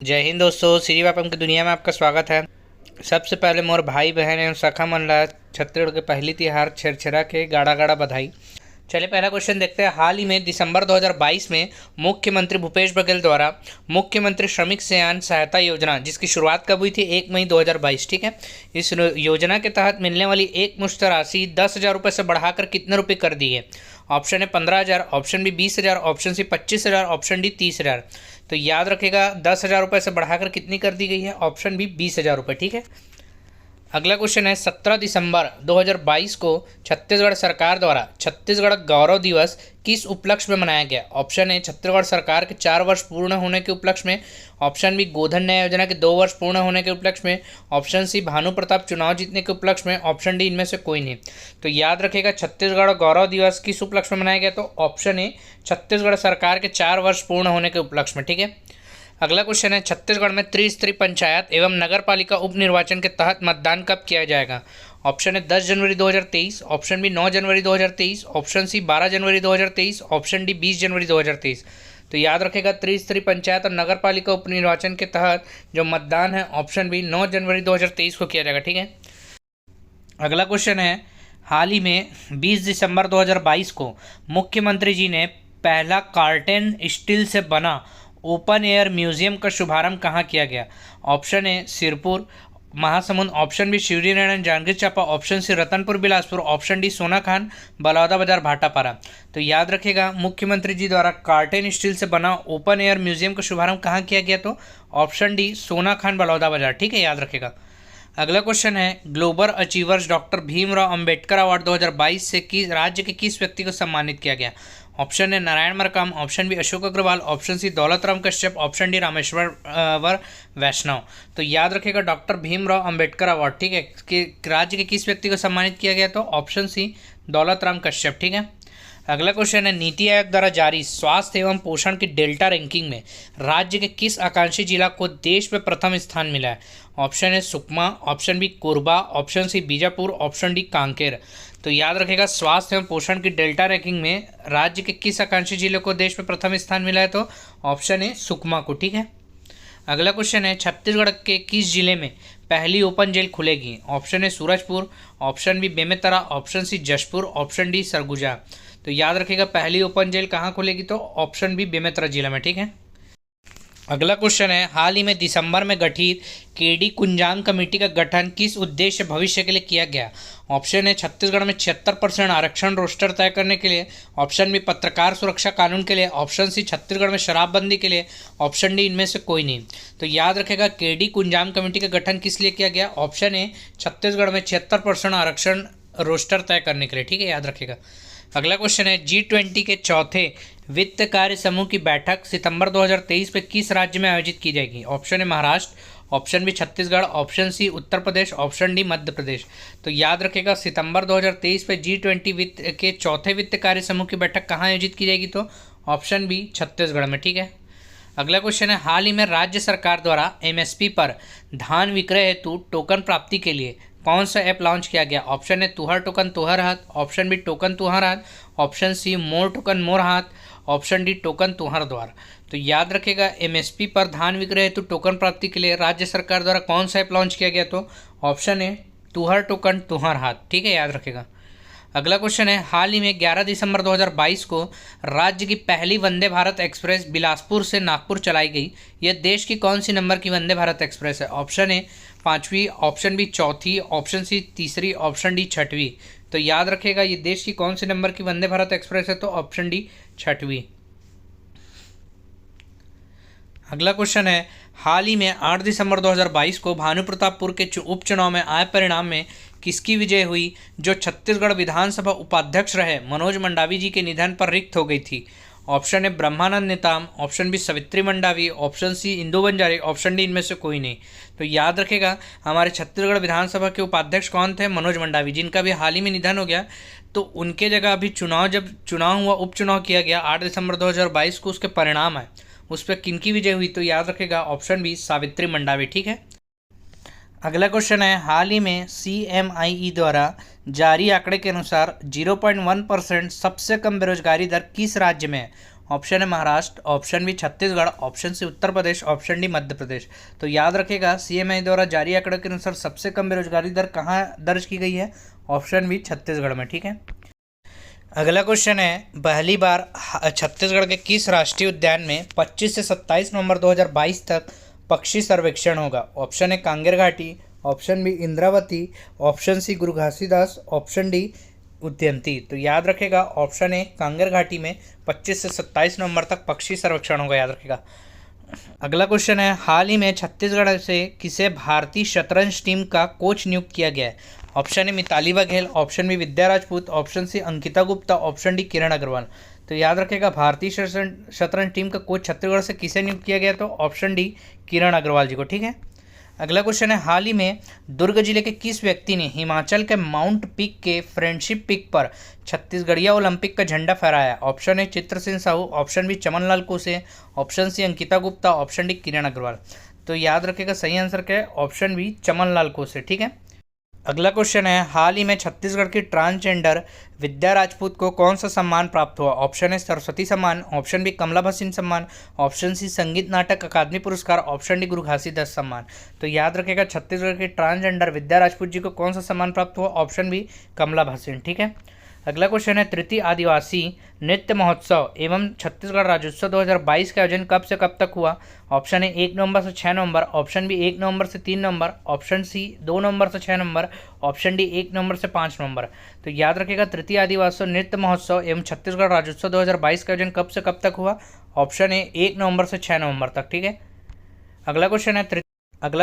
जय हिंद दोस्तों, श्री वापम की दुनिया में आपका स्वागत है। सबसे पहले मोर भाई बहन एवं सखा मन ला छत्तीसगढ़ के पहली तिहार छेरछेरा के गाड़ा गाड़ा बधाई। चलिए पहला क्वेश्चन देखते हैं। हाल ही में दिसंबर 2022 में मुख्यमंत्री भूपेश बघेल द्वारा मुख्यमंत्री श्रमिक सयान सहायता योजना, जिसकी शुरुआत कब हुई थी? 1 मई 2022। ठीक है। इस योजना के तहत मिलने वाली एक मुश्त राशि 10,000 रुपये से बढ़ाकर कितने रुपये कर दी है? Option A 15,000, option B 20,000, option C 25,000, option D 30,000। तो याद रखेगा 10,000 रुपये से बढ़ाकर कितनी कर दी गई है? ऑप्शन बी 20,000 रुपये। ठीक है। अगला क्वेश्चन है 17 दिसंबर 2022 को छत्तीसगढ़ सरकार द्वारा छत्तीसगढ़ गौरव दिवस किस उपलक्ष्य में मनाया गया? ऑप्शन ए छत्तीसगढ़ सरकार के 4 वर्ष पूर्ण होने के उपलक्ष्य में, ऑप्शन बी गोधन न्याय योजना के 2 वर्ष पूर्ण होने के उपलक्ष्य में, ऑप्शन सी भानु प्रताप चुनाव जीतने के उपलक्ष्य में, ऑप्शन डी इनमें से कोई नहीं। तो याद रखेगा छत्तीसगढ़ गौरव दिवस किस उपलक्ष्य में मनाया गया? तो ऑप्शन ए छत्तीसगढ़ सरकार के 4 वर्ष पूर्ण होने के उपलक्ष्य में। ठीक है। अगला क्वेश्चन है छत्तीसगढ़ में त्रिस्तरीय पंचायत एवं नगर पालिका उप निर्वाचन के तहत मतदान कब किया जाएगा? ऑप्शन है 10 जनवरी 2023, ऑप्शन बी 9 जनवरी 2023, ऑप्शन सी 12 जनवरी 2023, ऑप्शन डी 20 जनवरी 2023। तो याद रखेगा त्रिस्तरीय पंचायत और नगर पालिका उप निर्वाचन के तहत जो मतदान है ऑप्शन बी 9 जनवरी 2023 को किया जाएगा। ठीक है। अगला क्वेश्चन है हाल ही में 20 दिसंबर 2022 को मुख्यमंत्री जी ने पहला कार्टेन स्टील से बना ओपन एयर म्यूजियम का शुभारंभ कहाँ किया गया? Option A Sirpur Mahasamund, option B Shivrinarayan Janjgir Champa, option C Ratanpur Bilaspur, option D Sonakhan Balodabazar Bhatapara. तो याद रखेगा मुख्यमंत्री जी द्वारा कार्टेन स्टील से बना ओपन एयर म्यूजियम का शुभारंभ कहाँ किया गया? तो ऑप्शन डी सोनाखान बलौदाबाजार। ठीक है, याद रखेगा। अगला क्वेश्चन है global achievers doctor Bhimrao Ambedkar award 2022 से किस राज्य के किस व्यक्ति को सम्मानित किया गया? Option A Narayan Markam, option B Ashok Agrawal, option C Daulatram Kashyap, option D Rameshwar Vaishnav. तो याद रखेगा डॉक्टर भीमराव अंबेडकर अवार्ड, ठीक है, कि राज्य के किस व्यक्ति को सम्मानित किया गया? तो ऑप्शन सी दौलतराम कश्यप। ठीक है। अगला क्वेश्चन है नीति आयोग द्वारा जारी स्वास्थ्य एवं पोषण की डेल्टा रैंकिंग में राज्य के किस आकांक्षी जिला को देश में प्रथम स्थान मिला है? Option A Sukma, option B Korba, option C Bijapur, option D Kanker. तो याद रखेगा स्वास्थ्य एवं पोषण की डेल्टा रैंकिंग में राज्य के किस आकांक्षी जिले को देश में प्रथम स्थान मिला है? तो ऑप्शन है सुकमा को। ठीक है। अगला क्वेश्चन है छत्तीसगढ़ के किस जिले में पहली ओपन जेल खुलेगी? Option A Surajpur, option B Bemetara, option C Jashpur, option D Surguja. तो याद रखिएगा पहली ओपन जेल कहाँ खुलेगी? तो ऑप्शन बी बेमेतरा जिला में। ठीक है। अगला क्वेश्चन है हाल ही में दिसंबर में गठित केडी कुंजांग कमेटी का गठन किस उद्देश्य भविष्य के लिए किया गया? ऑप्शन है छत्तीसगढ़ में 76% आरक्षण रोस्टर तय करने के लिए, ऑप्शन बी पत्रकार सुरक्षा कानून के लिए, ऑप्शन सी छत्तीसगढ़ में शराबबंदी के लिए, ऑप्शन डी इनमें से कोई नहीं। तो याद रखेगा केडी कुंजांग कमेटी का गठन किस लिए किया गया? ऑप्शन ए छत्तीसगढ़ में 76% आरक्षण रोस्टर तय करने के लिए। ठीक है, याद रखेगा। अगला क्वेश्चन है G20 के चौथे वित्त कार्य समूह की बैठक सितंबर 2023 में किस राज्य में आयोजित की जाएगी? Option A Maharashtra, option B Chhattisgarh, option C Uttar Pradesh, option D Madhya Pradesh. तो याद रखेगा सितंबर 2023 पे G20 वित्त के चौथे वित्त कार्य समूह की बैठक कहाँ आयोजित की जाएगी? तो ऑप्शन बी छत्तीसगढ़ में। ठीक है। अगला क्वेश्चन है हाल ही में राज्य सरकार द्वारा MSP पर धान विक्रय हेतु टोकन प्राप्ति के लिए कौन सा ऐप लॉन्च किया गया? ऑप्शन है तुहर टोकन तुहर हाथ, ऑप्शन बी टोकन तुहर हाथ, ऑप्शन सी मोर टोकन मोर हाथ, ऑप्शन डी टोकन तुहर द्वार। तो याद रखेगा MSP पर धान विक्रय हेतु टोकन प्राप्ति के लिए राज्य सरकार द्वारा कौन सा ऐप लॉन्च किया गया? तो ऑप्शन है तुहर टोकन तुहर हाथ। ठीक है, याद रखेगा। अगला क्वेश्चन है हाल ही में 11 दिसंबर 2022 को राज्य की पहली वंदे भारत एक्सप्रेस बिलासपुर से नागपुर चलाई गई। यह देश की कौन सी नंबर की वंदे भारत एक्सप्रेस है? ऑप्शन ए 5वीं, ऑप्शन बी 4थी, ऑप्शन सी 3री, ऑप्शन डी 6वीं। तो याद रखेगा ये देश की कौन सी नंबर की वंदे भारत एक्सप्रेस है? तो ऑप्शन डी 6वीं। अगला क्वेश्चन है हाल ही में 8 दिसंबर 2022 को भानु प्रतापपुर के उपचुनाव में आए परिणाम में किसकी विजय हुई जो छत्तीसगढ़ विधानसभा उपाध्यक्ष रहे मनोज मंडावी जी के निधन पर रिक्त हो गई थी? Option A Brahmanand Netam, option B Savitri Mandavi, option C Indu Banjare, option D इनमें से कोई नहीं। तो याद रखेगा हमारे छत्तीसगढ़ विधानसभा के उपाध्यक्ष कौन थे? मनोज मंडावी, जिनका भी हाल ही में निधन हो गया। तो उनके जगह अभी जब चुनाव हुआ, उपचुनाव किया गया 8 दिसंबर 2022 को, उसके परिणाम है उस पर किनकी विजय हुई? तो याद रखेगा ऑप्शन बी सावित्री मंडावी। ठीक है। अगला क्वेश्चन है हाल ही में CMIE द्वारा जारी आंकड़े के अनुसार 0.1% सबसे कम बेरोजगारी दर किस राज्य में है? Option A Maharashtra, option B Chhattisgarh, option C Uttar Pradesh, option D Madhya Pradesh. तो याद रखेगा सीएमआई द्वारा जारी आंकड़े के अनुसार सबसे कम बेरोजगारी दर कहाँ दर्ज की गई है? ऑप्शन बी छत्तीसगढ़ में। ठीक है, अगला क्वेश्चन है, पहली बार छत्तीसगढ़ के किस राष्ट्रीय उद्यान में 25 से 27 नवंबर 2022 तक पक्षी सर्वेक्षण होगा? Option A Kanger Ghati, option B Indravati, option C Guru Ghasidas, option D उद्यंती। तो याद रखेगा ऑप्शन ए कांगेर घाटी में 25 से 27 नवंबर तक पक्षी सर्वेक्षण होगा, याद रखेगा। अगला क्वेश्चन है, हाल ही में छत्तीसगढ़ से किसे भारतीय शतरंज टीम का कोच नियुक्त किया गया है? Option A Mitali Baghel, option B Vidya Rajput, option C Ankita Gupta, option D Kiran Agrawal. तो याद रखेगा भारतीय शतरंज टीम का कोच छत्तीसगढ़ से किसे नियुक्त किया गया? तो ऑप्शन डी किरण अग्रवाल जी को। ठीक है, अगला क्वेश्चन है, हाल ही में दुर्ग जिले के किस व्यक्ति ने हिमाचल के माउंट पीक के फ्रेंडशिप पीक पर छत्तीसगढ़िया ओलंपिक का झंडा फहराया? Option A Chitrasen Sahu, option B Chaman Lal Kose, option C Ankita Gupta, option D Kiran Agrawal. तो याद रखेगा सही आंसर क्या है? ऑप्शन बी चमन लाल कोसे। ठीक है, अगला क्वेश्चन है, हाल ही में छत्तीसगढ़ की ट्रांसजेंडर विद्या राजपूत को कौन सा सम्मान प्राप्त हुआ? ऑप्शन है सरस्वती सम्मान, ऑप्शन बी कमला भसीन सम्मान, ऑप्शन सी संगीत नाटक अकादमी पुरस्कार, ऑप्शन डी गुरु घासीदास सम्मान। तो याद रखेगा छत्तीसगढ़ की ट्रांसजेंडर विद्या राजपूत जी को कौन सा सम्मान प्राप्त हुआ? ऑप्शन बी कमला भसीन। ठीक है, अगला क्वेश्चन है, तृतीय आदिवासी नृत्य महोत्सव एवं छत्तीसगढ़ राज्योत्सव 2022 का आयोजन कब से कब तक हुआ? ऑप्शन है 1 नवंबर से 6 नवंबर, ऑप्शन बी 1 नवंबर से 3 नवंबर, ऑप्शन सी 2 नवंबर से 6 नवंबर, ऑप्शन डी 1 नवंबर से 5 नवंबर। तो याद रखेगा तृतीय आदिवासी नृत्य महोत्सव एवं छत्तीसगढ़ राज्योत्सव 2022 का आयोजन कब से कब तक हुआ? ऑप्शन है 1 नवंबर से 6 नवंबर तक। ठीक है, अगला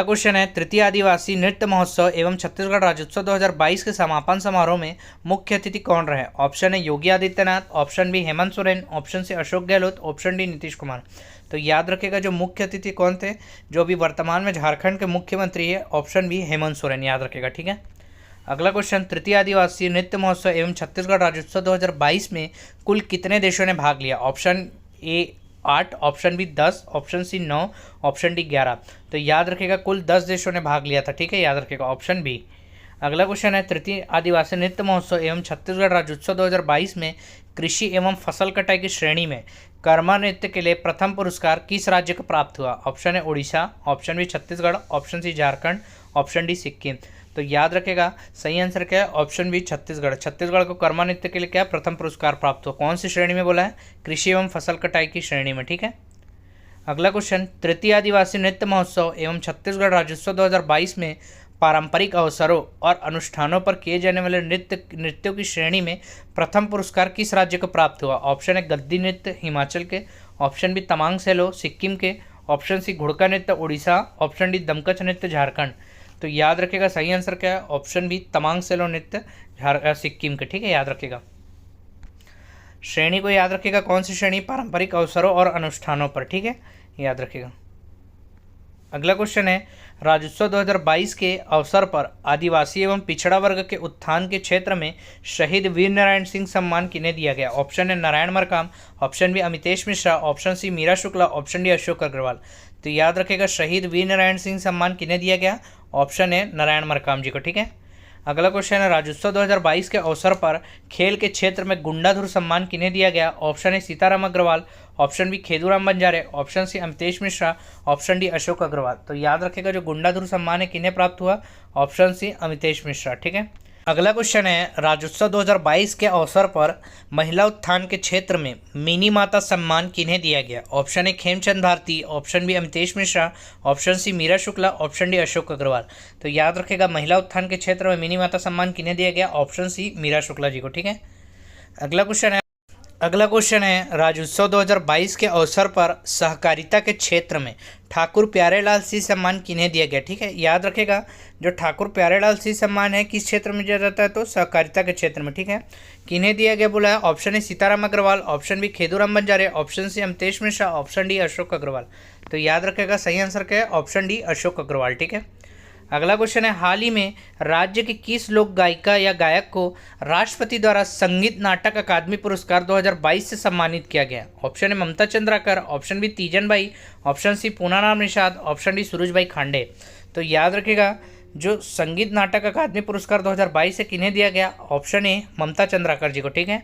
क्वेश्चन है, तृतीय आदिवासी नृत्य महोत्सव एवं छत्तीसगढ़ राज्योत्सव 2022 के समापन समारोह में मुख्य अतिथि कौन रहे? Option A Yogi Adityanath, option B Hemant Soren, option C Ashok Gehlot, option D Nitish Kumar. तो याद रखेगा जो मुख्य अतिथि कौन थे, जो अभी वर्तमान में झारखंड के मुख्यमंत्री है, ऑप्शन बी हेमंत सोरेन, याद रखेगा। ठीक है, अगला क्वेश्चन, तृतीय आदिवासी नृत्य महोत्सव एवं छत्तीसगढ़ राज्योत्सव 2022 में कुल कितने देशों ने भाग लिया? Option A 8, option B 10, option C 9, option D 11। तो याद रखेगा कुल 10 देशों ने भाग लिया था। ठीक है, याद रखेगा ऑप्शन बी। अगला क्वेश्चन है, तृतीय आदिवासी नृत्य महोत्सव एवं छत्तीसगढ़ राज्योत्सव 2022 में कृषि एवं फसल कटाई की श्रेणी में कर्मा नृत्य के लिए प्रथम पुरस्कार किस राज्य को प्राप्त हुआ? Option A Orissa, option B Chhattisgarh, option C Jharkhand, option D Sikkim. तो याद रखेगा सही आंसर क्या है? Option B Chhattisgarh. छत्तीसगढ़ को कर्मा नृत्य के लिए क्या प्रथम पुरस्कार प्राप्त हुआ? कौन सी श्रेणी में बोला है? कृषि एवं फसल कटाई की श्रेणी में। ठीक है, अगला क्वेश्चन, तृतीय आदिवासी नृत्य महोत्सव एवं छत्तीसगढ़ राज्योत्सव 2022 में पारंपरिक अवसरों और अनुष्ठानों पर किए जाने वाले नृत्यों की श्रेणी में प्रथम पुरस्कार किस राज्य को प्राप्त हुआ? ऑप्शन है गद्दी नृत्य हिमाचल के, ऑप्शन बी तमांग सेलो सिक्किम के, ऑप्शन सी घुड़का नृत्य उड़ीसा, ऑप्शन डी दमकच नृत्य झारखंड। तो याद रखेगा सही आंसर क्या है? ऑप्शन बी तमांग सेलो नृत्य सिक्किम के। ठीक है, याद रखेगा श्रेणी को, याद रखेगा कौन सी श्रेणी? पारंपरिक अवसरों और अनुष्ठानों पर। ठीक है, याद रखेगा। अगला क्वेश्चन है, राज्योत्सव 2022 के अवसर पर आदिवासी एवं पिछड़ा वर्ग के उत्थान के क्षेत्र में शहीद वीर नारायण सिंह सम्मान किन्हें दिया गया? Option A Narayan Markam, option B Amitesh Mishra, option C Meera Shukla, option D Ashok Agrawal. तो याद रखेगा शहीद वीर नारायण सिंह सम्मान किन्हें दिया गया? ऑप्शन है नारायण मरकाम जी को। ठीक है, अगला क्वेश्चन है, राज्योत्सव 2022 के अवसर पर खेल के क्षेत्र में गुंडाधुर सम्मान किन्हें दिया गया? Option A Sitaram Agrawal, option B Kheduram Banjare, option C Amitesh Mishra, option D Ashok Agrawal. तो याद रखेगा जो गुंडाधुर सम्मान है किन्हें प्राप्त हुआ? Option C Amitesh Mishra. ठीक है, अगला क्वेश्चन है, राज्योत्सव 2022 के अवसर पर महिला उत्थान के क्षेत्र में मिनी माता सम्मान किन्हें दिया गया? Option A Khemchand Bharti, option B Amitesh Mishra, option C Meera Shukla, option D Ashok Agrawal. तो याद रखेगा महिला उत्थान के क्षेत्र में मिनी माता सम्मान किन्हें दिया गया? ऑप्शन सी मीरा शुक्ला जी को। ठीक है, अगला क्वेश्चन है, राज्योत्सव 2022 के अवसर पर सहकारिता के क्षेत्र में ठाकुर प्यारेलाल सिंह सम्मान किन्हें दिया गया? ठीक है, याद रखेगा जो ठाकुर प्यारेलाल सिंह सम्मान है किस क्षेत्र में दिया जाता है? तो सहकारिता के क्षेत्र में। ठीक है, किन्हें दिया गया बोला है? Option A Sitaram Agrawal, option B Kheduram Banjare, option C Amitesh Mishra, option D Ashok Agrawal. तो याद रखेगा सही आंसर क्या है? Option D Ashok Agrawal. ठीक है, अगला क्वेश्चन है, हाल ही में राज्य की किस लोक गायिका या गायक को राष्ट्रपति द्वारा संगीत नाटक अकादमी पुरस्कार 2022 से सम्मानित किया गया? Option A Mamta Chandrakar, option B Teejan Bai, option C Punaram Nishad, option D Suruj Bhai Khande. तो याद रखेगा जो संगीत नाटक अकादमी पुरस्कार 2022 से किन्हें दिया गया? ऑप्शन ए ममता चंद्राकर जी को। ठीक है,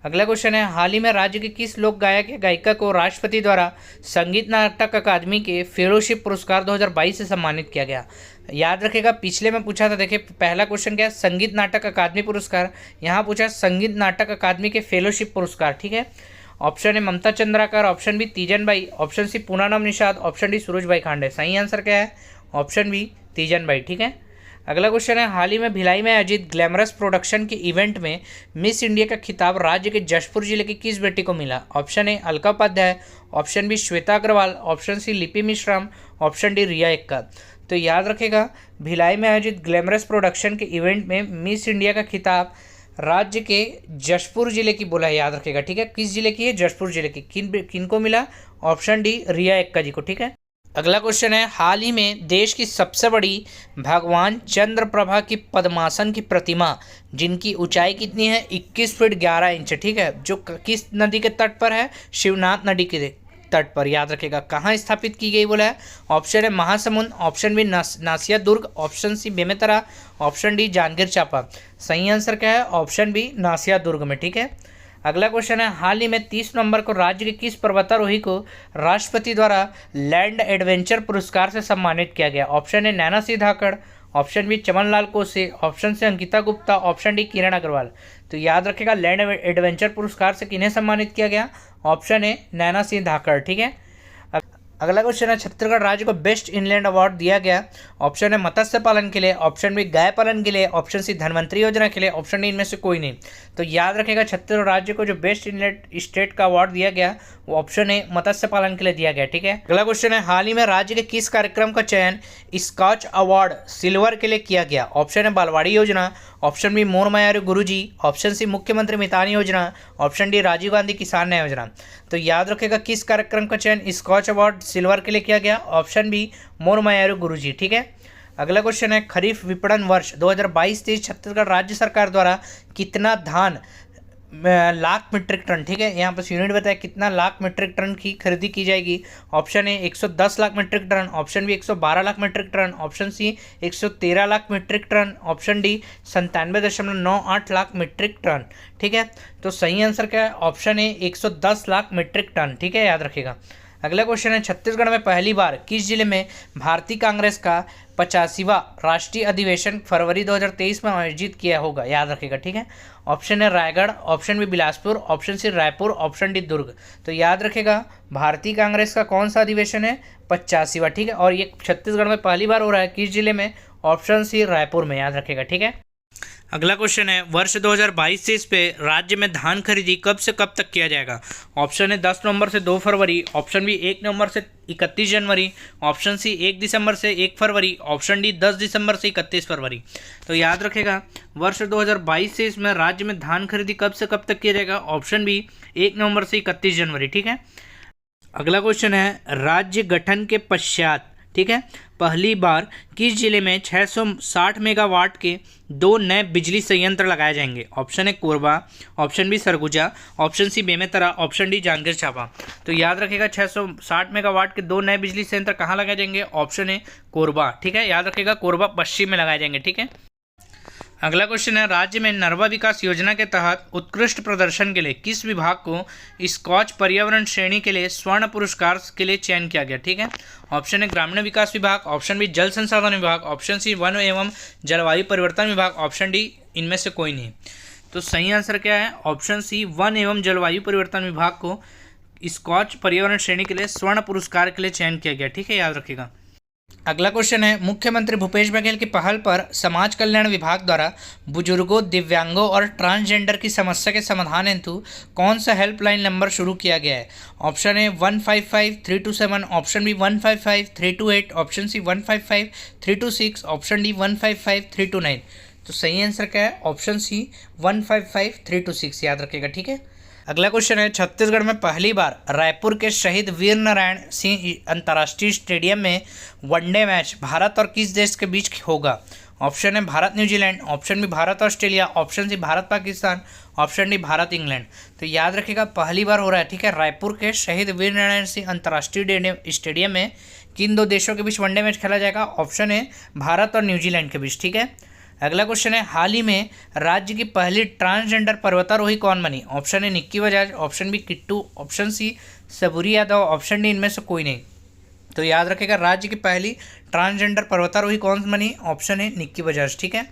अगला क्वेश्चन है, हाल ही में राज्य के किस लोक गायक या गायिका को राष्ट्रपति द्वारा संगीत नाटक अकादमी के फेलोशिप पुरस्कार 2022 से सम्मानित किया गया? याद रखेगा, पिछले में पूछा था, देखिए पहला क्वेश्चन क्या है, संगीत नाटक अकादमी पुरस्कार, यहाँ पूछा संगीत नाटक अकादमी के फेलोशिप पुरस्कार। ठीक है, option A Mamta Chandrakar, option B Teejan Bai, option C Poonam Nishad, option D Suraj Bhai Khande. सही आंसर क्या है? Option B Teejan Bai. ठीक है, अगला क्वेश्चन है, हाल ही में भिलाई में आयोजित ग्लैमरस प्रोडक्शन के इवेंट में मिस इंडिया का खिताब राज्य के जशपुर जिले की किस बेटी को मिला? Option A Alka Upadhyay, option B Shweta Agrawal, option C Lipi Mishram, option D Riya Ekka. तो याद रखेगा, भिलाई में आयोजित ग्लैमरस प्रोडक्शन के इवेंट में मिस इंडिया का खिताब राज्य के जशपुर जिले की बोला है, याद रखेगा। ठीक है, किस जिले की है? जशपुर जिले की। किन को मिला? ऑप्शन डी रिया एक्का जी को। ठीक है, अगला क्वेश्चन है, हाल ही में देश की सबसे बड़ी भगवान चंद्रप्रभा की पद्मासन की प्रतिमा जिनकी ऊंचाई कितनी है? 21 फीट 11 इंच। ठीक है, जो किस नदी के तट पर है? शिवनाथ नदी के तट पर। याद रखेगा, कहाँ स्थापित की गई बोला है? Option A Mahasamund, option B Nasiya Durg, option C Bemetara, option D Janjgir Champa. सही आंसर क्या है? ऑप्शन बी नासिया दुर्ग में। ठीक है, अगला क्वेश्चन है, हाल ही में 30 नवंबर को राज्य के किस पर्वतारोही को राष्ट्रपति द्वारा लैंड एडवेंचर पुरस्कार से सम्मानित किया गया? Option A Naina Singh Dhakad, option B Chaman Lal Kose, option C Ankita Gupta, option D Kiran Agrawal. तो याद रखेगा, लैंड एडवेंचर पुरस्कार से किन्हें सम्मानित किया गया? Option A Naina Singh Dhakad. ठीक है, अगला क्वेश्चन है, छत्तीसगढ़ राज्य को बेस्ट इनलैंड अवार्ड दिया गया। ऑप्शन है मत्स्य पालन के लिए, ऑप्शन बी गाय पालन के लिए, ऑप्शन सी धनवंतरी योजना के लिए, ऑप्शन डी इनमें से कोई नहीं। तो याद रखेगा, छत्तीसगढ़ राज्य को जो बेस्ट इनलैंड स्टेट का अवार्ड दिया गया वो ऑप्शन ए मत्स्य पालन के लिए दिया गया। ठीक है, अगला क्वेश्चन है, हाल ही में राज्य के किस कार्यक्रम का चयन स्कॉच अवार्ड सिल्वर के लिए किया गया? ऑप्शन है बालवाड़ी योजना, ऑप्शन बी मोर मायारू गुरुजी, ऑप्शन सी मुख्यमंत्री मितान योजना, ऑप्शन डी राजीव गांधी किसान न्याय योजना। तो याद रखेगा, किस कार्यक्रम का चयन स्कॉच अवार्ड सिल्वर के लिए किया गया? ऑप्शन बी मोर मायारू गुरुजी। ठीक है, अगला क्वेश्चन है, खरीफ विपणन वर्ष 2022-23 छत्तीसगढ़ राज्य सरकार द्वारा कितना धान लाख मीट्रिक टन, ठीक है, यहाँ पर यूनिट बताया, कितना लाख मीट्रिक टन की खरीदी की जाएगी? Option A 110 lakh metric ton, option B 112 lakh metric ton, option C 113 lakh metric ton, option D 97.98 lakh metric ton. ठीक है, तो सही आंसर क्या है? Option A 110 lakh metric ton. ठीक है, याद रखिएगा। अगला क्वेश्चन है, छत्तीसगढ़ में पहली बार किस जिले में भारतीय कांग्रेस का 85वां राष्ट्रीय अधिवेशन फरवरी 2023 में आयोजित किया होगा? याद रखिएगा। ठीक है, option A Raigarh, option B Bilaspur, option C Raipur, option D Durg. तो याद रखेगा, भारतीय कांग्रेस का कौन सा अधिवेशन है? 85वां। ठीक है, और ये छत्तीसगढ़ में पहली बार हो रहा है, किस जिले में? ऑप्शन सी रायपुर में। याद रखेगा। ठीक है, अगला क्वेश्चन है, वर्ष 2022-23 पे राज्य में धान खरीदी कब से कब तक किया जाएगा? ऑप्शन है 10 नवंबर से 2 फरवरी, ऑप्शन बी 1 नवंबर से 31 जनवरी, ऑप्शन सी 1 दिसंबर से 1 फरवरी, ऑप्शन डी 10 दिसंबर से 31 फरवरी। तो याद रखेगा, वर्ष 2022-23 में राज्य में धान खरीदी कब से कब तक किया जाएगा? ऑप्शन बी 1 नवंबर से 31 जनवरी। ठीक है, अगला क्वेश्चन है, राज्य गठन के पश्चात, ठीक है, पहली बार किस जिले में 660 मेगावाट के 2 नए बिजली संयंत्र लगाए जाएंगे? Option A Korba, option B Surguja, option C Bemetara, option D Janjgir Champa. तो याद रखेगा, 660 मेगावाट के 2 नए बिजली संयंत्र कहाँ लगाए जाएंगे? Option A Korba. ठीक है, याद रखेगा, कोरबा पश्चिम में लगाए जाएंगे। ठीक है, अगला क्वेश्चन है, राज्य में नर्वा विकास योजना के तहत उत्कृष्ट प्रदर्शन के लिए किस विभाग को स्कॉच पर्यावरण श्रेणी के लिए स्वर्ण पुरस्कार के लिए चयन किया गया? ठीक है, ऑप्शन है ग्रामीण विकास विभाग, ऑप्शन बी जल संसाधन विभाग, ऑप्शन सी वन एवं जलवायु परिवर्तन विभाग, ऑप्शन डी इनमें से कोई नहीं। तो सही आंसर क्या है? ऑप्शन सी वन एवं जलवायु परिवर्तन विभाग को स्कॉच पर्यावरण श्रेणी के लिए स्वर्ण पुरस्कार के लिए चयन किया गया। ठीक है, याद रखिएगा। अगला क्वेश्चन है, मुख्यमंत्री भूपेश बघेल की पहल पर समाज कल्याण विभाग द्वारा बुजुर्गों, दिव्यांगों और ट्रांसजेंडर की समस्या के समाधान हेतु कौन सा हेल्पलाइन नंबर शुरू किया गया है? Option A 155-327, option B 155-328, option C 155-326, option D 155-329। तो सही आंसर क्या है? Option C 155-326। याद रखिएगा। ठीक है, अगला क्वेश्चन है, छत्तीसगढ़ में पहली बार रायपुर के शहीद वीर नारायण सिंह अंतर्राष्ट्रीय स्टेडियम में वनडे मैच भारत और किस देश के बीच होगा? Option A Bharat New Zealand, option B Bharat Australia, option C Bharat Pakistan, option D Bharat England. तो याद रखिएगा, पहली बार हो रहा है। ठीक है, रायपुर के शहीद वीर नारायण सिंह अंतर्राष्ट्रीय स्टेडियम में किन 2 देशों के बीच वनडे मैच खेला जाएगा? ऑप्शन है भारत और न्यूजीलैंड के बीच। ठीक है, अगला क्वेश्चन है, हाल ही में राज्य की पहली ट्रांसजेंडर पर्वतारोही कौन बनी? Option A Nikki Bajaj, option B Kittu, option C Saburi Yadav, option D इनमें से कोई नहीं। तो याद रखेगा, राज्य की पहली ट्रांसजेंडर पर्वतारोही कौन बनी? Option A Nikki Bajaj. ठीक है।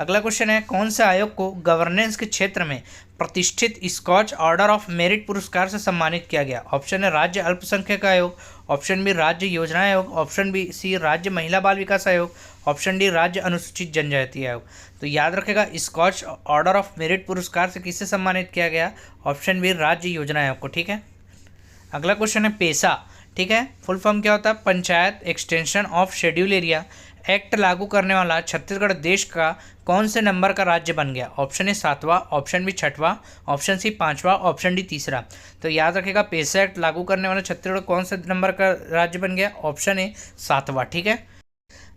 अगला क्वेश्चन है, कौन से आयोग को गवर्नेंस के क्षेत्र में प्रतिष्ठित स्कॉच ऑर्डर ऑफ मेरिट पुरस्कार से सम्मानित किया गया? ऑप्शन है राज्य अल्पसंख्यक आयोग, ऑप्शन बी राज्य योजना आयोग, ऑप्शन बी सी राज्य महिला बाल विकास आयोग, ऑप्शन डी राज्य अनुसूचित जनजाति आयोग। तो याद रखेगा, स्कॉच ऑर्डर ऑफ मेरिट पुरस्कार से किसे सम्मानित किया गया? ऑप्शन बी राज्य योजना आयोग को। ठीक है। अगला क्वेश्चन है, पेशा, ठीक है, फुल फॉर्म क्या होता है? Panchayat extension of schedule area act लागू करने वाला छत्तीसगढ़ देश का कौन से नंबर का राज्य बन गया? ऑप्शन ए 7वां, ऑप्शन बी 6वां, ऑप्शन सी 5वां, ऑप्शन डी 3रा। तो याद रखेगा, पेशा एक्ट लागू करने वाला छत्तीसगढ़ कौन से नंबर का राज्य बन गया? ऑप्शन ए 7वां। ठीक है।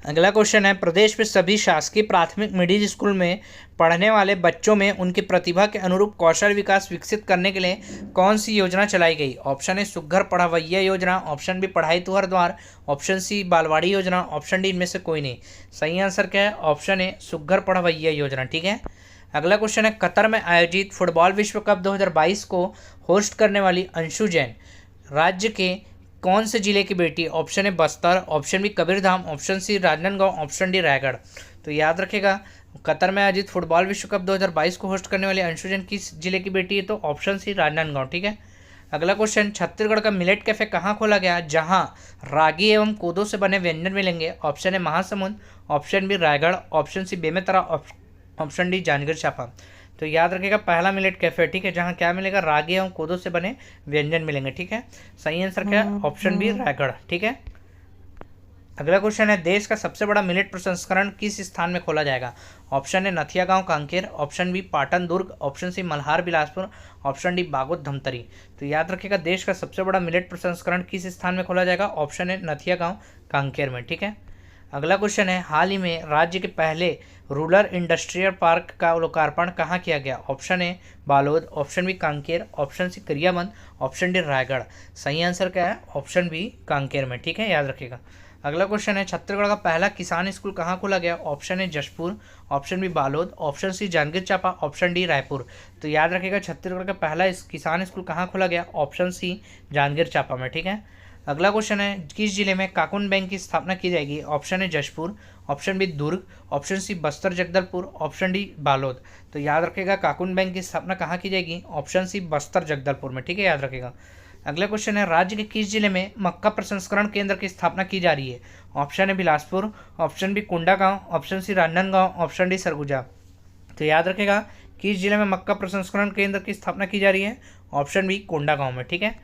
अगला क्वेश्चन है, प्रदेश में सभी शासकीय प्राथमिक मिडिल स्कूल में पढ़ने वाले बच्चों में उनकी प्रतिभा के अनुरूप कौशल विकास विकसित करने के लिए कौन सी योजना चलाई गई? ऑप्शन ए सुघ्घर पढ़वैया योजना, ऑप्शन बी पढ़ाई तुहर द्वार, ऑप्शन सी बालवाड़ी योजना, ऑप्शन डी इनमें से कोई नहीं। सही आंसर क्या है? ऑप्शन ए सुघ्घर पढ़वैया योजना। ठीक है। अगला क्वेश्चन है, कतर में आयोजित फुटबॉल विश्व कप 2022 को होस्ट करने वाली अंशु जैन राज्य के कौन से जिले की बेटी? Option A Bastar, option B Kabirdham, option C Rajnandgaon, option D Raigarh. तो याद रखेगा, कतर में आयोजित फुटबॉल विश्व कप 2022 को होस्ट करने वाली अंशु जैन किस जिले की बेटी है? तो ऑप्शन सी राजनांदगांव। ठीक है। अगला क्वेश्चन, छत्तीसगढ़ का मिलेट कैफे कहाँ खोला गया जहां रागी एवं कोदो से बने व्यंजन मिलेंगे? Option A Mahasamund, option B Raigarh, option C Bemetara, option D Janjgir Champa. तो याद रखिएगा, पहला मिलेट कैफे, ठीक है, जहाँ क्या मिलेगा? रागी एवं कोदो से बने व्यंजन मिलेंगे। ठीक है। सही आंसर क्या है? Option B Raigarh. ठीक है। अगला क्वेश्चन है, देश का सबसे बड़ा मिलेट प्रसंस्करण किस स्थान में खोला जाएगा? Option A Nathiya Gaon Kanker, option B Patan Durg, option C Malhar Bilaspur, option D Bagod Dhamtari. तो याद रखिएगा, देश का सबसे बड़ा मिलेट प्रसंस्करण किस स्थान में खोला जाएगा? ऑप्शन ए नथिया गांव कांकेर में। ठीक है। अगला क्वेश्चन है, हाल ही में राज्य के पहले रूरल इंडस्ट्रियल पार्क का लोकार्पण कहाँ किया गया? Option A Balod, option B Kanker, option C Kariyaband, option D Raigarh. सही आंसर क्या है? ऑप्शन बी कांकेर में। ठीक है, याद रखिएगा। अगला क्वेश्चन है, छत्तीसगढ़ का पहला किसान स्कूल कहाँ खोला गया? Option A Jashpur, option B Balod, option C Janjgir Champa, option D Raipur. तो याद रखिएगा, छत्तीसगढ़ का पहला किसान स्कूल कहाँ खोला गया? ऑप्शन सी जांजगीर चांपा में। ठीक है। अगला क्वेश्चन है, किस जिले में काकुन बैंक की स्थापना की जाएगी? Option A Jashpur, option B Durg, option C Bastar Jagdalpur, option D Balod. तो याद रखेगा, काकुन बैंक की स्थापना कहाँ की जाएगी? ऑप्शन सी बस्तर जगदलपुर में। ठीक है, याद रखेगा। अगला क्वेश्चन है, राज्य के किस जिले में मक्का प्रसंस्करण केंद्र की स्थापना की जा रही है? Option A Bilaspur, option B Kondagaon, option C Rajnandgaon, option D Surguja. तो याद रखेगा, किस जिले में मक्का प्रसंस्करण केंद्र की स्थापना की जा रही है? ऑप्शन बी कोंडागांव में। ठीक है।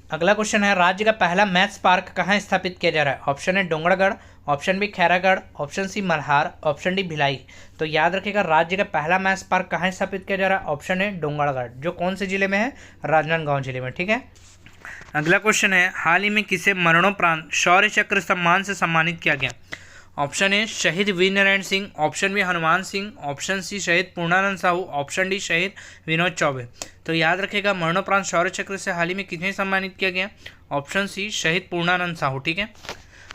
अगला क्वेश्चन है, राज्य का पहला मैथ्स पार्क कहाँ स्थापित किया जा रहा है? Option A Dongargarh, option B Khairagarh, option C Malhar, option D Bhilai. तो याद रखिएगा, राज्य का पहला मैथ्स पार्क कहाँ स्थापित किया जा रहा है? ऑप्शन ए डोंगरगढ़, जो कौन से जिले में है? राजनांदगांव जिले में। ठीक है। अगला क्वेश्चन है, हाल ही में किसे मरणोपरांत शौर्य चक्र सम्मान से सम्मानित किया गया? Option A Shaheed Veer Narayan Singh, option B Hanuman Singh, option C Shaheed Purnanand Sahu, option D शहीद विनोद चौबे। तो याद रखेगा, मरणोपरांत शौर्य चक्र से हाल ही में किन्हें सम्मानित किया गया? Option C Shaheed Purnanand Sahu. ठीक है।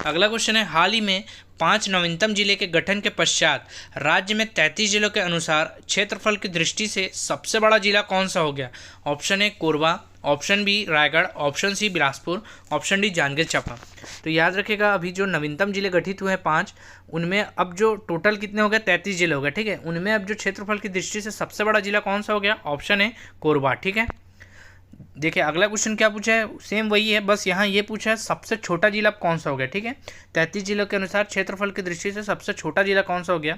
अगला क्वेश्चन है, हाल ही में 5 नवीनतम जिले के गठन के पश्चात राज्य में 33 जिलों के अनुसार क्षेत्रफल की दृष्टि से सबसे बड़ा जिला कौन सा हो गया? Option A Korba, option B Raigarh, option C Bilaspur, option D Janjgir Champa. तो याद रखिएगा, अभी जो नवीनतम जिले गठित हुए हैं 5, उनमें अब जो टोटल कितने हो गए? 33 जिले हो गए। ठीक है। उनमें अब जो क्षेत्रफल की दृष्टि से सबसे बड़ा जिला कौन सा हो गया? Option A Korba. ठीक है। देखिए, अगला क्वेश्चन क्या पूछा है? सेम वही है, बस यहाँ ये पूछा है सबसे छोटा जिला कौन सा हो गया। ठीक है। 33 जिलों के अनुसार क्षेत्रफल की दृष्टि से सबसे छोटा जिला कौन सा हो गया?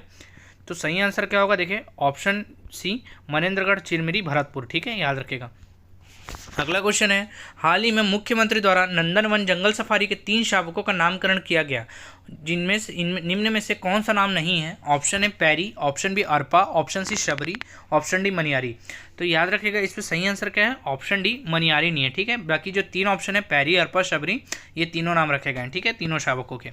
तो सही आंसर क्या होगा? देखिए, ऑप्शन सी मनेन्द्रगढ़, चिरमिरी, भरतपुर। ठीक है, याद रखेगा। अगला क्वेश्चन है, हाल ही में मुख्यमंत्री द्वारा नंदनवन जंगल सफारी के 3 शावकों का नामकरण किया गया, जिनमें से निम्न में से कौन सा नाम नहीं है? Option A Pairi, option B Arpa, option C Shabari, option D Maniyari. तो याद रखिएगा, इसमें सही आंसर क्या है? ऑप्शन डी मनियारी नहीं है। ठीक है। बाकी जो 3 ऑप्शन है, पैरी, अर्पा, शबरी, ये तीनों नाम रखे गए हैं। ठीक है, तीनों शावकों के।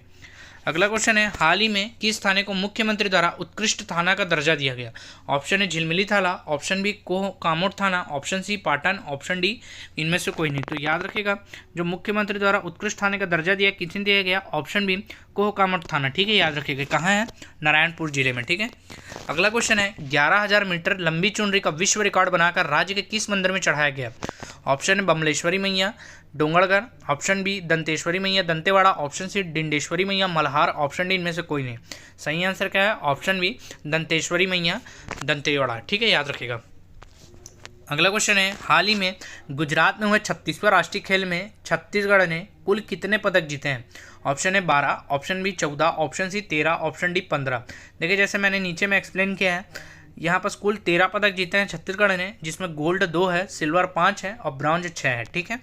अगला क्वेश्चन है, हाल ही में किस थाने को मुख्यमंत्री द्वारा उत्कृष्ट थाना का दर्जा दिया गया? ऑप्शन ए झिलमिली थाना, ऑप्शन बी कामोट थाना, option C Patan, option D इनमें से कोई नहीं। तो याद रखिएगा, जो मुख्यमंत्री द्वारा उत्कृष्ट थाने का दर्जा दिया किसे दिया गया? ऑप्शन बी तपोह कामठ थाना, ठीक है, याद रखिएगा। कहाँ है? नारायणपुर जिले में, ठीक है। अगला क्वेश्चन है 11,000 मीटर लंबी चुनरी का विश्व रिकॉर्ड बनाकर राज्य के किस मंदिर में चढ़ाया गया? ऑप्शन है बमलेश्वरी मैया डोंगरगढ़, ऑप्शन बी दंतेश्वरी मैया दंतेवाड़ा, ऑप्शन सी डिंडेश्वरी मैया मल्हार, ऑप्शन डी इनमें से कोई नहीं। सही आंसर क्या है? ऑप्शन बी दंतेश्वरी मैया दंतेवाड़ा, ठीक है, याद रखिएगा। अगला क्वेश्चन है हाल ही में गुजरात में हुए 36वें राष्ट्रीय खेल में छत्तीसगढ़ ने कुल कितने पदक जीते हैं? Option A 12, option B 14, option C 13, option D 15। देखिए जैसे मैंने नीचे में एक्सप्लेन किया है, यहाँ पर कुल 13 पदक जीते हैं छत्तीसगढ़ ने, जिसमें गोल्ड 2 है, सिल्वर 5 है और ब्रॉन्ज 6 है, ठीक है।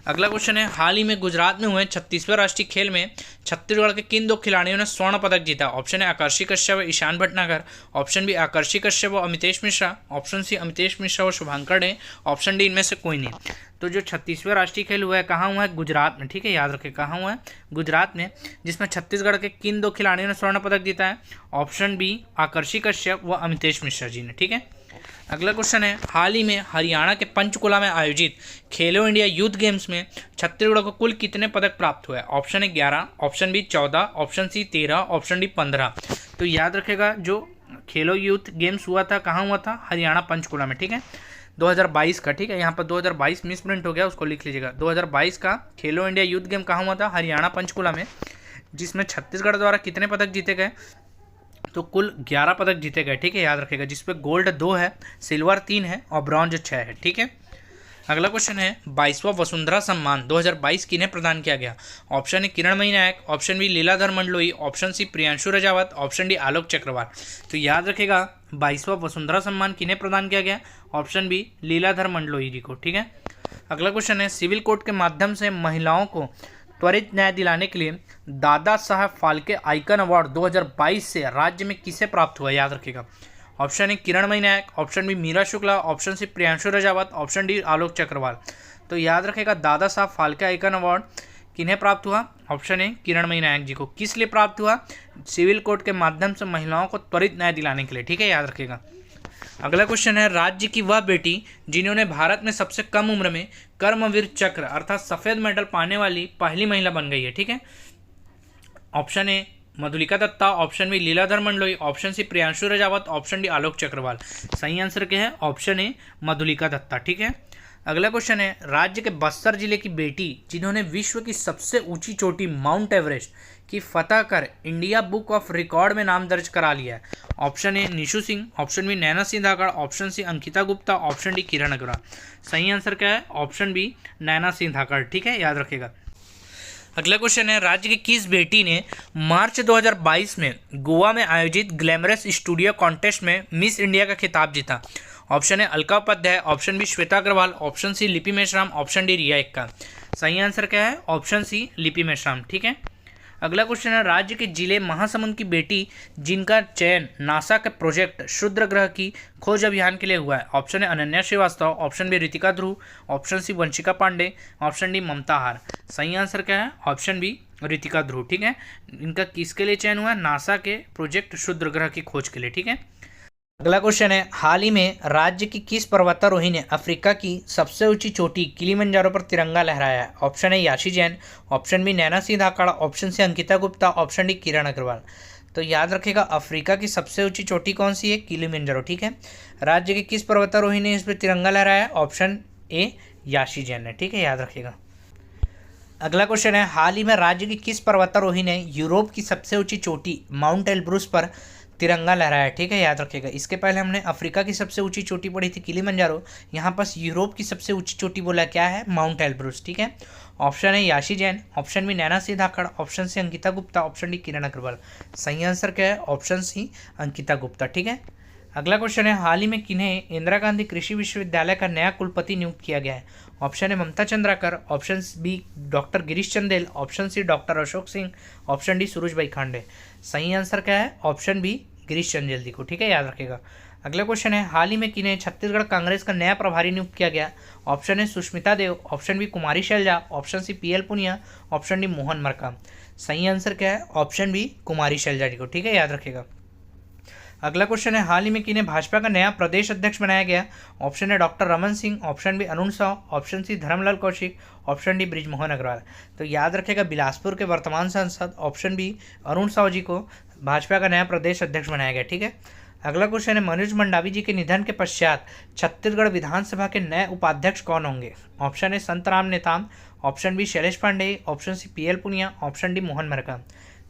अगला क्वेश्चन है हाल ही में गुजरात में हुए 36वें राष्ट्रीय खेल में छत्तीसगढ़ के किन 2 खिलाड़ियों ने स्वर्ण पदक जीता? ऑप्शन है आकर्षि कश्यप व ईशान भटनागर, ऑप्शन बी आकर्षि कश्यप व अमितेश मिश्रा, ऑप्शन सी अमितेश मिश्रा व शुभांकर डे, ऑप्शन डी इनमें से कोई नहीं। तो जो 36वें राष्ट्रीय खेल हुआ है कहाँ हुआ है? गुजरात में, ठीक है, याद रखें कहाँ हुआ है? गुजरात में, जिसमें छत्तीसगढ़ के किन 2 खिलाड़ियों ने स्वर्ण पदक जीता है? ऑप्शन बी आकर्षि कश्यप व अमितेश मिश्रा जी ने, ठीक है। अगला क्वेश्चन है हाल ही में हरियाणा के पंचकुला में आयोजित खेलो इंडिया यूथ गेम्स में छत्तीसगढ़ को कुल कितने पदक प्राप्त हुए? Option A 11, option B 14, option C 13, option D 15। तो याद रखेगा जो खेलो यूथ गेम्स हुआ था कहाँ हुआ था? हरियाणा पंचकुला में, ठीक है, 2022 का, ठीक है, यहाँ पर 2022 मिस प्रिंट हो गया, उसको लिख लीजिएगा। 2022 का खेलो इंडिया यूथ गेम कहाँ हुआ था? हरियाणा पंचकुला में, जिसमें छत्तीसगढ़ द्वारा कितने पदक जीते गए? तो कुल 11 पदक जीते गए, ठीक है, याद रखेगा, जिसपे गोल्ड 2 है, सिल्वर 3 है और ब्रॉन्ज 6 है, ठीक है। अगला क्वेश्चन है 22वां वसुंधरा सम्मान 2022 किन्हें प्रदान किया गया? Option A Kiranmayi Nayak, option B Leeladhar Mandloi, option C Priyanshu Rajawat, option D Alok Chakrawal. तो याद रखेगा 22वां वसुंधरा सम्मान किन्हें प्रदान किया गया? ऑप्शन बी लीलाधर मंडलोई जी को, ठीक है। अगला क्वेश्चन है सिविल कोर्ट के माध्यम से महिलाओं को त्वरित न्याय दिलाने के लिए दादा साहब फाल्के आइकन अवार्ड 2022 से राज्य में किसे प्राप्त हुआ? याद रखिएगा। Option A Kiranmayi Nayak, option B Meera Shukla, option C Priyanshu Rajawat, option D Alok Chakrawal. तो याद रखेगा दादा साहब फाल्के आइकन अवार्ड किन्हें प्राप्त हुआ? ऑप्शन है किरणमयी नायक जी को। किस लिए प्राप्त हुआ? सिविल कोर्ट के माध्यम से महिलाओं को त्वरित न्याय दिलाने के लिए, ठीक है, याद रखेगा। अगला क्वेश्चन है राज्य की वह बेटी जिन्होंने भारत में सबसे कम उम्र में कर्मवीर चक्र अर्थात सफेद मेडल पाने वाली पहली महिला बन गई है, ठीक है। Option A Madhulika Dutta, option B Leeladhar Mandloi, option C Priyanshu Rajawat, option D Alok Chakrawal. सही आंसर क्या है? ऑप्शन ए मधुलिका दत्ता, ठीक है। अगला क्वेश्चन है राज्य के बस्तर जिले की बेटी जिन्होंने विश्व की सबसे ऊंची चोटी माउंट एवरेस्ट की फतह कर इंडिया बुक ऑफ रिकॉर्ड में नाम दर्ज करा लिया है। Option A Nishu Singh, option B Naina Singh Dhakad, option C Ankita Gupta, option D Kiran Agrawal. सही आंसर क्या है? ऑप्शन बी नैना सिंह धाकड़, ठीक है, याद रखेगा। अगला क्वेश्चन है राज्य की किस बेटी ने मार्च 2022 में गोवा में आयोजित ग्लैमरस स्टूडियो कॉन्टेस्ट में मिस इंडिया का खिताब जीता? Option A Alka Upadhyay, option B Shweta Agrawal, option C Lipi Meshram, option D Riya Ekka. सही आंसर क्या है? ऑप्शन सी लिपि मेश्राम, ठीक है। अगला क्वेश्चन है राज्य के जिले महासमुंद की बेटी जिनका चयन नासा के प्रोजेक्ट क्षुद्र ग्रह की खोज अभियान के लिए हुआ है। Option A Ananya Srivastava, option B Ritika Dhruv, option C Vanshika Pandey, option D Mamta हार। सही आंसर क्या है? ऑप्शन बी रितिका ध्रुव, ठीक है। इनका किसके लिए चयन हुआ है? नासा के प्रोजेक्ट क्षुद्र ग्रह की खोज के लिए, ठीक है। अगला क्वेश्चन है हाल ही में राज्य की किस पर्वतारोही ने अफ्रीका की सबसे ऊंची चोटी किलिमंजारो पर तिरंगा लहराया है? Option A Yashi Jain, option B Naina Singh Dhakad, option C Ankita Gupta, option D Kiran Agrawal. तो याद रखेगा अफ्रीका की सबसे ऊंची चोटी कौन सी है? किलिमंजारो, ठीक है। राज्य के किस पर्वतारोही ने इस पर तिरंगा लहराया है? ऑप्शन ए याशी जैन ने, ठीक है, याद रखेगा। अगला क्वेश्चन है हाल ही में राज्य की किस पर्वतारोही ने यूरोप की सबसे ऊंची चोटी माउंट एल्ब्रूस पर तिरंगा लहराया, ठीक है, याद रखेगा। इसके पहले हमने अफ्रीका की सबसे ऊंची चोटी पढ़ी थी किलिमंजारो, यहाँ पर यूरोप की सबसे ऊंची चोटी बोला क्या है? माउंट एल्ब्रूस, ठीक है। Option A Yashi Jain, option B Naina Singh Dhakad, option C Ankita Gupta, option D Kiran Agrawal. सही आंसर क्या है? ऑप्शन सी अंकिता गुप्ता, ठीक है। अगला क्वेश्चन है हाल ही में किन्हें इंदिरा गांधी कृषि विश्वविद्यालय का नया कुलपति नियुक्त किया गया है? Option A Mamta Chandrakar, option B doctor Girish Chandel, option C doctor Ashok Singh, option D Suruj Bhai Khande. सही आंसर क्या है? ऑप्शन बी गिरीश चंदेल जी को, ठीक है, याद रखेगा। अगला क्वेश्चन है हाल ही में किन्हें छत्तीसगढ़ कांग्रेस का नया प्रभारी नियुक्त किया गया? Option A Sushmita Dev, option B Kumari Selja, option C PL Punia, option D Mohan Markam. सही आंसर क्या है? ऑप्शन बी कुमारी शैलजा जी को, ठीक है, याद रखेगा। अगला क्वेश्चन है, हाल ही में किन्हें भाजपा का नया प्रदेश अध्यक्ष बनाया गया? Option A doctor Raman Singh, option B Arun Sao, option C Dharamlal Kaushik, option D Brijmohan Agrawal. तो याद रखेगा बिलासपुर के वर्तमान सांसद ऑप्शन बी अरुण साव जी को भाजपा का नया प्रदेश अध्यक्ष बनाया गया। ठीक है। अगला क्वेश्चन है, मनोज मंडावी जी के निधन के पश्चात छत्तीसगढ़ विधानसभा के नए उपाध्यक्ष कौन होंगे? ऑप्शन है Sant Ram Netam, option B Shailesh Pandey, option C PL Punia, option D Mohan Markam.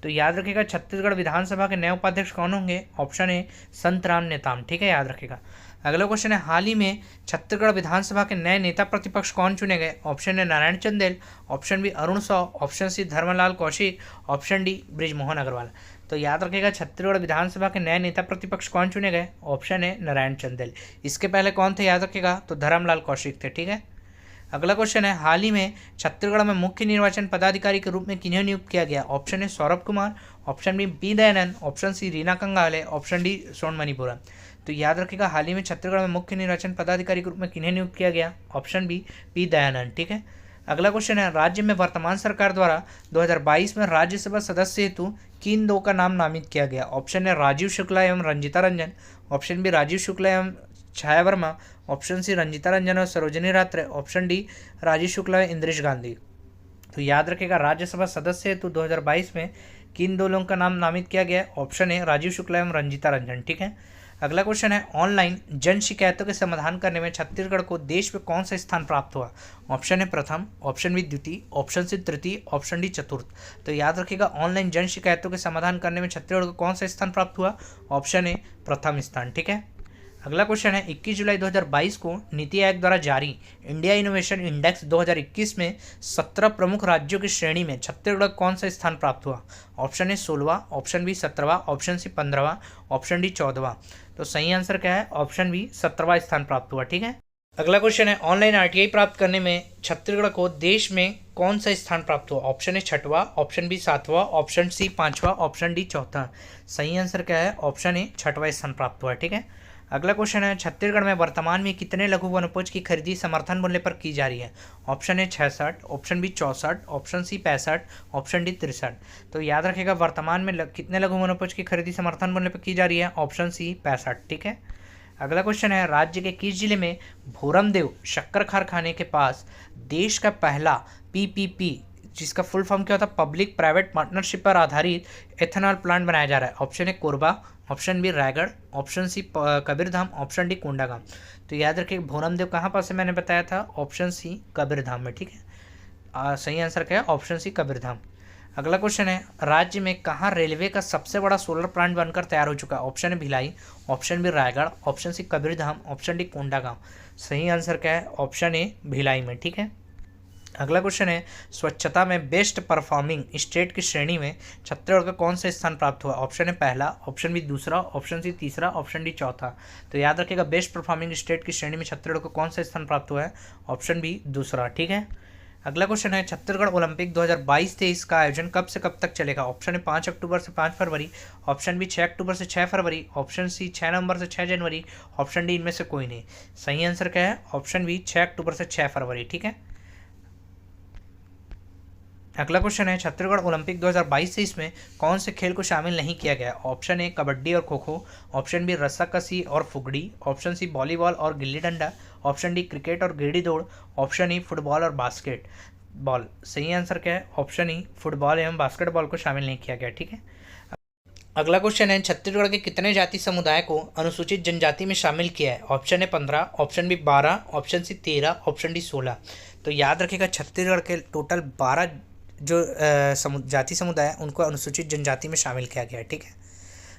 तो याद रखिएगा छत्तीसगढ़ विधानसभा के नए उपाध्यक्ष कौन होंगे? ऑप्शन ए संत राम नेताम। ठीक है, याद रखिएगा। अगला क्वेश्चन है, हाल ही में छत्तीसगढ़ विधानसभा के नए नेता प्रतिपक्ष कौन चुने गए? Option A Narayan Chandel, option B Arun Sao, option C Dharamlal Kaushik, option D Brijmohan Agrawal. तो याद रखिएगा छत्तीसगढ़ विधानसभा के नए नेता प्रतिपक्ष कौन चुने गए? Option A Narayan Chandel. इसके पहले कौन थे याद रखिएगा? तो धर्मलाल कौशिक थे। ठीक है। अगला क्वेश्चन है, हाल ही में छत्तीसगढ़ में मुख्य निर्वाचन पदाधिकारी के रूप में किन्हें नियुक्त किया गया? Option A Saurabh Kumar, option B Dayanand, option C Reena Kangale, option D Sonmani Bora. तो याद रखिएगा हाल ही में छत्तीसगढ़ में मुख्य निर्वाचन पदाधिकारी के रूप में किन्हें नियुक्त किया गया? Option B Dayanand. ठीक है। अगला क्वेश्चन है, राज्य में वर्तमान सरकार द्वारा 2022 में राज्यसभा सदस्य हेतु किन दो का नाम नामित किया गया? ऑप्शन है राजीव शुक्ला एवं रंजिता रंजन, ऑप्शन बी राजीव शुक्ला एवं छाया वर्मा, ऑप्शन सी रंजिता रंजन और सरोजनी रात्रे, ऑप्शन डी राजीव शुक्ला और इंद्रेश गांधी। तो याद रखेगा राज्यसभा सदस्य हेतु 2022 में किन दो लोगों का नाम नामित किया गया? ऑप्शन है राजीव शुक्ला एवं रंजिता रंजन। ठीक है। अगला क्वेश्चन है, ऑनलाइन जन शिकायतों के समाधान करने में छत्तीसगढ़ को देश में कौन सा स्थान प्राप्त हुआ? ऑप्शन है प्रथम, ऑप्शन बी द्वितीय, ऑप्शन सी तृतीय, ऑप्शन डी चतुर्थ। तो याद रखिएगा ऑनलाइन जन शिकायतों के समाधान करने में छत्तीसगढ़ को कौन सा स्थान प्राप्त हुआ? ऑप्शन है प्रथम स्थान। ठीक है। अगला क्वेश्चन है, 21 जुलाई 2022 को नीति आयोग द्वारा जारी इंडिया इनोवेशन इंडेक्स 2021 में 17 प्रमुख राज्यों की श्रेणी में छत्तीसगढ़ कौन सा स्थान प्राप्त हुआ? ऑप्शन है 16वां, ऑप्शन बी 17वां, ऑप्शन सी 15वां, ऑप्शन डी 14वां। तो सही आंसर क्या है? ऑप्शन बी 17वां स्थान प्राप्त हुआ। ठीक है। अगला क्वेश्चन है, ऑनलाइन आरटीआई प्राप्त करने में छत्तीसगढ़ को देश में कौन सा स्थान प्राप्त हुआ? ऑप्शन है 6वां, ऑप्शन बी 7वां, ऑप्शन सी 5वां, ऑप्शन डी 4था। सही आंसर क्या है? ऑप्शन ए 6वां स्थान प्राप्त हुआ। ठीक है। अगला क्वेश्चन है, छत्तीसगढ़ में वर्तमान में कितने लघु वनोपज की खरीदी समर्थन मूल्य पर की जा रही है? Option A 66, option B 64, option C 65, option D 63। तो याद रखेगा वर्तमान में कितने लघु वनोपज की खरीदी समर्थन मूल्य पर की जा रही है? Option C 65। ठीक है। अगला क्वेश्चन है, राज्य के किस जिले में भोरमदेव शक्कर कारखाने के पास देश का पहला पीपीपी जिसका फुल फॉर्म क्या होता है? पब्लिक प्राइवेट पार्टनरशिप पर आधारित एथेनॉल प्लांट बनाया जा रहा है? Option A Korba, option B Raigarh, option C Kabirdham, option D Kondagaon. तो याद रखिए भोरमदेव कहाँ पास है? मैंने बताया था ऑप्शन सी कबीरधाम में। ठीक है। सही आंसर क्या है? Option C Kabirdham. अगला क्वेश्चन है, राज्य में कहाँ रेलवे का सबसे बड़ा सोलर प्लांट बनकर तैयार हो चुका है? Option A Bhilai, option B Raigarh, option C Kabirdham, option D Kondagaon. सही आंसर क्या है? ऑप्शन ए भिलाई में। ठीक है। अगला क्वेश्चन है, स्वच्छता में बेस्ट परफॉर्मिंग स्टेट की श्रेणी में छत्तीसगढ़ का कौन सा स्थान प्राप्त हुआ? ऑप्शन है पहला, ऑप्शन बी दूसरा, ऑप्शन सी तीसरा, ऑप्शन डी चौथा। तो याद रखिएगा बेस्ट परफॉर्मिंग स्टेट की श्रेणी में छत्तीसगढ़ को कौन सा स्थान प्राप्त हुआ है? ऑप्शन बी दूसरा। ठीक है। अगला क्वेश्चन है, छत्तीसगढ़ ओलंपिक 2022-23 का आयोजन कब से कब तक चलेगा? ऑप्शन है 5 अक्टूबर से 5 फरवरी, ऑप्शन बी 6 अक्टूबर से 6 फरवरी, ऑप्शन सी 6 नवंबर से 6 जनवरी, ऑप्शन डी इनमें से कोई नहीं। सही आंसर क्या है? ऑप्शन बी 6 अक्टूबर से 6 फरवरी। ठीक है। अगला क्वेश्चन है, छत्तीसगढ़ ओलंपिक 2022-23 में कौन से खेल को शामिल नहीं किया गया? ऑप्शन ए कबड्डी और खो खो, ऑप्शन बी रस्साकसी और फुगड़ी, ऑप्शन सी वॉलीबॉल और gilli danda, option D cricket और गेड़ी दौड़, ऑप्शन ई फुटबॉल और बास्केटबॉल। सही आंसर क्या है? ऑप्शन ई फुटबॉल एवं बास्केटबॉल को शामिल नहीं किया गया। ठीक है। अगला क्वेश्चन है, छत्तीसगढ़ के कितने जाति समुदाय को अनुसूचित जनजाति में शामिल किया है? Option A 15, option B 12, option C 13, option D 16। तो याद रखिएगा छत्तीसगढ़ के टोटल 12 जो जाति समुदाय है उनको अनुसूचित जनजाति में शामिल किया गया है। ठीक है।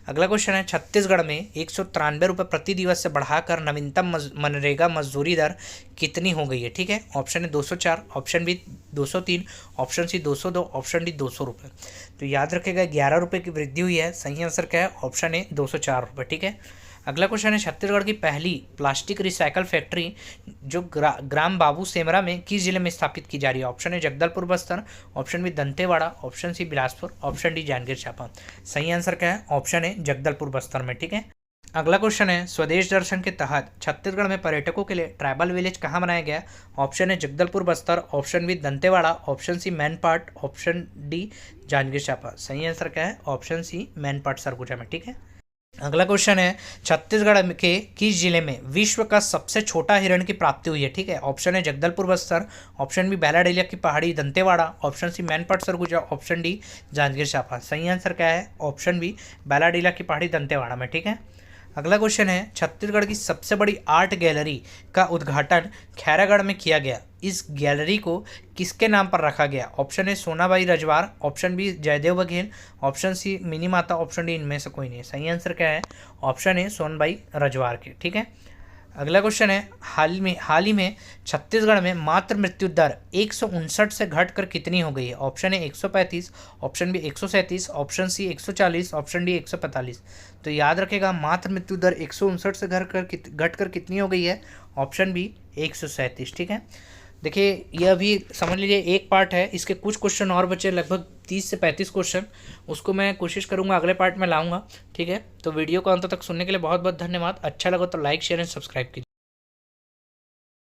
अगला क्वेश्चन है, छत्तीसगढ़ में 193 रुपये प्रति दिवस से बढ़ाकर नवीनतम मनरेगा मजदूरी दर कितनी हो गई है? ठीक है। Option A 204, option B 203, option C 202, option D 200 रुपये। तो याद रखेगा 11 रुपये की वृद्धि हुई है। सही आंसर क्या है? ऑप्शन ए 204 रुपये। ठीक है। अगला क्वेश्चन है, छत्तीसगढ़ की पहली प्लास्टिक रिसाइकल फैक्ट्री जो ग्राम बाबू सेमरा में किस जिले में स्थापित की जा रही है? Option A Jagdalpur Bastar, option B Dantewada, option C Bilaspur, option D Janjgir Champa. सही आंसर क्या है? ऑप्शन है जगदलपुर बस्तर में। ठीक है। अगला क्वेश्चन है, स्वदेश दर्शन के तहत छत्तीसगढ़ में पर्यटकों के लिए ट्राइबल विलेज कहाँ बनाया गया? Option A Jagdalpur Bastar, option B Dantewada, option C Mainpat, option D Janjgir Champa. सही आंसर क्या है? ऑप्शन सी मैनपाट सरगुजा में। ठीक है। अगला क्वेश्चन है छत्तीसगढ़ के किस जिले में विश्व का सबसे छोटा हिरण की प्राप्ति हुई है। ठीक है, option A Jagdalpur Bastar, option B Bailadila की पहाड़ी Dantewada, option C Mainpat Surguja, option D Janjgir Champa. सही आंसर क्या है? ऑप्शन बी बैलाडेलिया की पहाड़ी दंतेवाड़ा में। ठीक है, अगला क्वेश्चन है छत्तीसगढ़ की सबसे बड़ी आर्ट गैलरी का उद्घाटन खैरागढ़ में किया गया। इस गैलरी को किसके नाम पर रखा गया? Option A Sonabai Rajwar, option B Jaydev Baghel, option C Mini Mata, option D इनमें से कोई नहीं। सही आंसर क्या है? ऑप्शन ए सोनबाई रजवार के। ठीक है, अगला क्वेश्चन है हाल ही में छत्तीसगढ़ में मातृ मृत्यु दर 159 से घटकर कितनी हो गई है? ऑप्शन है 135, option B 137, option C 140, option D 145। तो याद रखेगा मातृ मृत्यु दर 159 से घटकर कितनी हो गई है? Option B 137। ठीक है, देखिए यह अभी समझ लीजिए एक पार्ट है, इसके कुछ क्वेश्चन और बचे लगभग 30 से 35 क्वेश्चन, उसको मैं कोशिश करूंगा अगले पार्ट में लाऊंगा। ठीक है, तो वीडियो को अंत तक सुनने के लिए बहुत बहुत धन्यवाद। अच्छा लगा तो लाइक शेयर एंड सब्सक्राइब कीजिए।